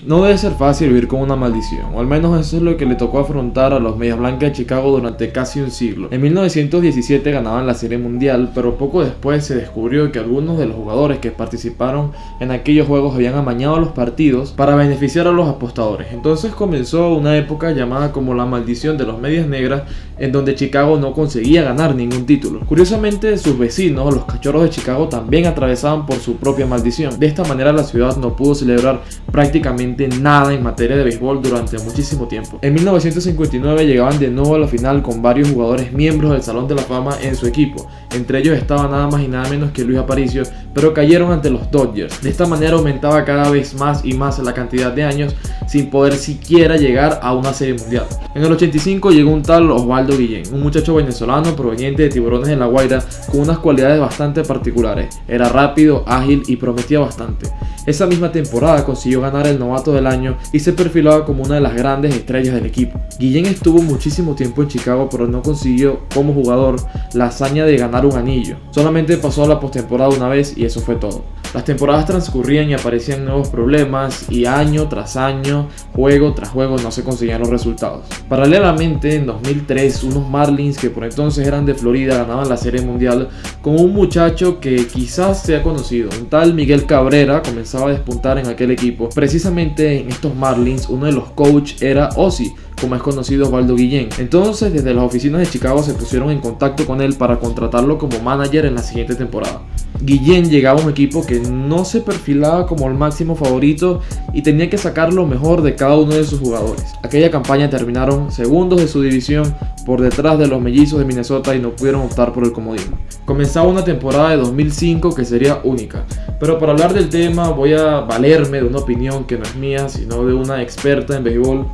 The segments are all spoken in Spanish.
No debe ser fácil vivir con una maldición, o al menos eso es lo que le tocó afrontar a los Medias Blancas de Chicago durante casi un siglo. En 1917 ganaban la Serie Mundial, pero poco después se descubrió que algunos de los jugadores que participaron en aquellos juegos habían amañado los partidos para beneficiar a los apostadores. Entonces comenzó una época llamada como la maldición de los Medias Negras, en donde Chicago no conseguía ganar ningún título. Curiosamente, sus vecinos, los Cachorros de Chicago, también atravesaban por su propia maldición. De esta manera la ciudad no pudo celebrar prácticamente nada en materia de béisbol durante muchísimo tiempo. En 1959 llegaban de nuevo a la final con varios jugadores miembros del Salón de la Fama en su equipo. Entre ellos estaba nada más y nada menos que Luis Aparicio, pero cayeron ante los Dodgers. De esta manera aumentaba cada vez más y más la cantidad de años sin poder siquiera llegar a una serie mundial. En el 85 llegó un tal Osvaldo Guillén, un muchacho venezolano proveniente de Tiburones de La Guaira con unas cualidades bastante particulares. Era rápido, ágil y prometía bastante. Esa misma temporada consiguió ganar el novato del año y se perfilaba como una de las grandes estrellas del equipo. Guillén estuvo muchísimo tiempo en Chicago, pero no consiguió como jugador la hazaña de ganar un anillo. Solamente pasó a la postemporada una vez y eso fue todo. Las temporadas transcurrían y aparecían nuevos problemas y año tras año, juego tras juego no se conseguían los resultados. Paralelamente, en 2003, unos Marlins que por entonces eran de Florida ganaban la Serie Mundial con un muchacho que quizás sea conocido, un tal Miguel Cabrera comenzaba a despuntar en aquel equipo. Precisamente en estos Marlins uno de los coaches era Ozzy, como es conocido Osvaldo Guillén. Entonces desde las oficinas de Chicago se pusieron en contacto con él para contratarlo como manager en la siguiente temporada. Guillén llegaba a un equipo que no se perfilaba como el máximo favorito y tenía que sacar lo mejor de cada uno de sus jugadores. Aquella campaña terminaron segundos de su división por detrás de los Mellizos de Minnesota y no pudieron optar por el comodín. Comenzaba una temporada de 2005 que sería única, pero para hablar del tema voy a valerme de una opinión que no es mía, sino de una experta en béisbol,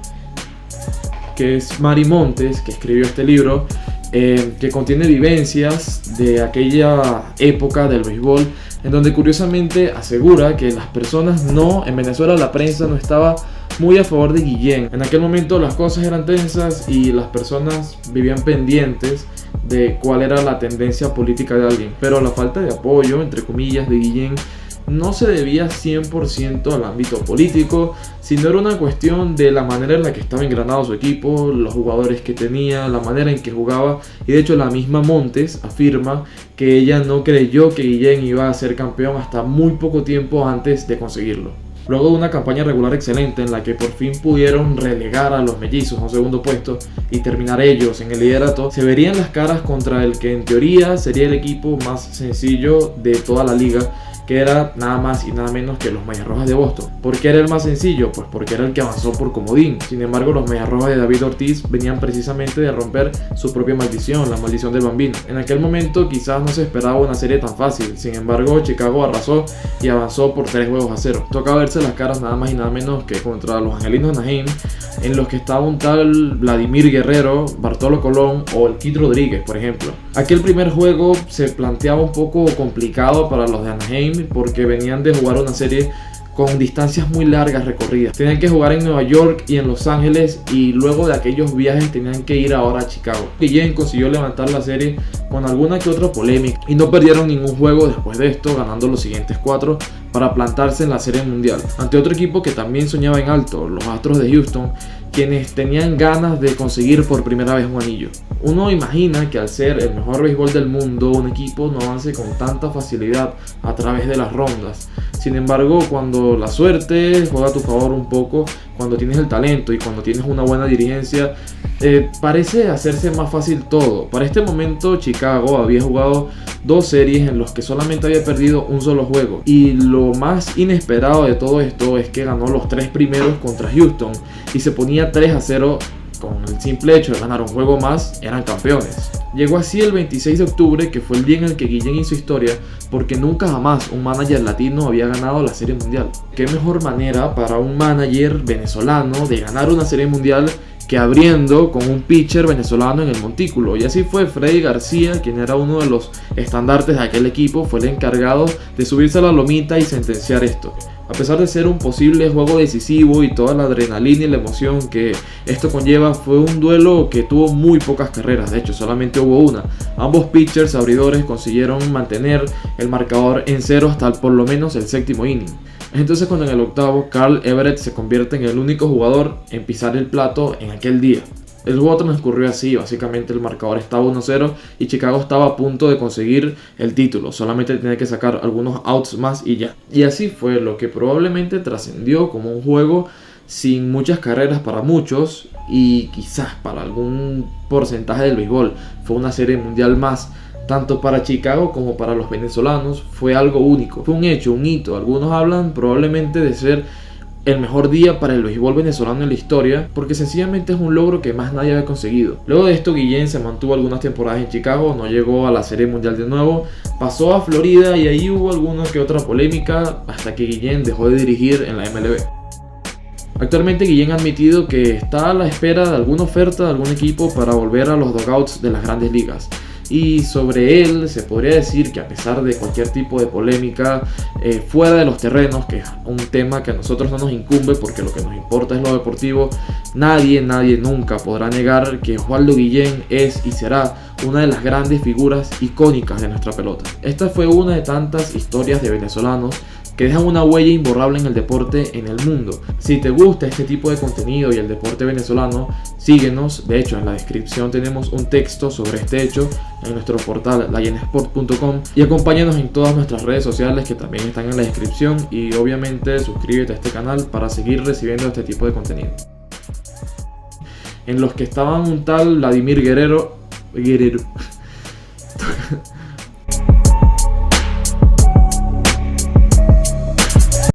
que es Mari Montes, que escribió este libro, que contiene vivencias de aquella época del béisbol, en donde curiosamente asegura que las personas en Venezuela la prensa no estaba muy a favor de Guillén. En aquel momento las cosas eran tensas y las personas vivían pendientes de cuál era la tendencia política de alguien, pero la falta de apoyo, entre comillas, de Guillén no se debía 100% al ámbito político, sino era una cuestión de la manera en la que estaba engranado su equipo, los jugadores que tenía, la manera en que jugaba. Y de hecho la misma Montes afirma que ella no creyó que Guillén iba a ser campeón hasta muy poco tiempo antes de conseguirlo. Luego de una campaña regular excelente en la que por fin pudieron relegar a los Mellizos a un segundo puesto y terminar ellos en el liderato, se verían las caras contra el que en teoría sería el equipo más sencillo de toda la liga, que era nada más y nada menos que los Medias Rojas de Boston. ¿Por qué era el más sencillo? Pues porque era el que avanzó por comodín. Sin embargo, los Medias Rojas de David Ortiz venían precisamente de romper su propia maldición, la maldición del Bambino. En aquel momento quizás no se esperaba una serie tan fácil, sin embargo Chicago arrasó y avanzó por 3-0. Toca verse las caras nada más y nada menos que contra los Angelinos de Anaheim, en los que estaba un tal Vladimir Guerrero, Bartolo Colón o el Kid Rodríguez, por ejemplo. Aquel primer juego se planteaba un poco complicado para los de Anaheim porque venían de jugar una serie con distancias muy largas recorridas. Tenían que jugar en Nueva York y en Los Ángeles y luego de aquellos viajes tenían que ir ahora a Chicago. Guillén consiguió levantar la serie con alguna que otra polémica y no perdieron ningún juego después de esto, ganando los siguientes 4 para plantarse en la Serie Mundial ante otro equipo que también soñaba en alto, los Astros de Houston, quienes tenían ganas de conseguir por primera vez un anillo. Uno imagina que al ser el mejor béisbol del mundo, un equipo no avance con tanta facilidad a través de las rondas. Sin embargo, cuando la suerte juega a tu favor un poco, cuando tienes el talento y cuando tienes una buena dirigencia, parece hacerse más fácil todo. Para este momento Chicago había jugado 2 series en las que solamente había perdido un solo juego, y lo más inesperado de todo esto es que ganó los 3 primeros contra Houston y se ponía 3-0. Con el simple hecho de ganar un juego más, eran campeones. Llegó así el 26 de octubre, que fue el día en el que Guillén hizo historia, porque nunca jamás un manager latino había ganado la Serie Mundial. ¿Qué mejor manera para un manager venezolano de ganar una Serie Mundial que abriendo con un pitcher venezolano en el montículo? Y así fue. Freddy García, quien era uno de los estandartes de aquel equipo, fue el encargado de subirse a la lomita y sentenciar esto. A pesar de ser un posible juego decisivo y toda la adrenalina y la emoción que esto conlleva, fue un duelo que tuvo muy pocas carreras. De hecho, solamente hubo una. Ambos pitchers abridores consiguieron mantener el marcador en 0 hasta por lo menos el 7º inning. Entonces cuando en el octavo Carl Everett se convierte en el único jugador en pisar el plato en aquel día. El juego transcurrió así, básicamente el marcador estaba 1-0 y Chicago estaba a punto de conseguir el título, solamente tenía que sacar algunos outs más y ya. Y así fue lo que probablemente trascendió como un juego sin muchas carreras para muchos y quizás para algún porcentaje del béisbol. Fue una serie mundial más. Tanto para Chicago como para los venezolanos fue algo único, fue un hecho, un hito. Algunos hablan probablemente de ser el mejor día para el béisbol venezolano en la historia, porque sencillamente es un logro que más nadie había conseguido. Luego de esto, Guillén se mantuvo algunas temporadas en Chicago, no llegó a la Serie Mundial de nuevo, pasó a Florida y ahí hubo alguna que otra polémica hasta que Guillén dejó de dirigir en la MLB. Actualmente Guillén ha admitido que está a la espera de alguna oferta de algún equipo para volver a los dugouts de las grandes ligas. Y sobre él se podría decir que a pesar de cualquier tipo de polémica fuera de los terrenos, que es un tema que a nosotros no nos incumbe porque lo que nos importa es lo deportivo, nadie nunca podrá negar que Oswaldo Guillén es y será una de las grandes figuras icónicas de nuestra pelota. Esta fue una de tantas historias de venezolanos que dejan una huella imborrable en el deporte en el mundo. Si te gusta este tipo de contenido y el deporte venezolano, síguenos. De hecho, en la descripción tenemos un texto sobre este hecho en nuestro portal layensport.com y acompáñanos en todas nuestras redes sociales que también están en la descripción, y obviamente suscríbete a este canal para seguir recibiendo este tipo de contenido. En los que estaban un tal Vladimir Guerrero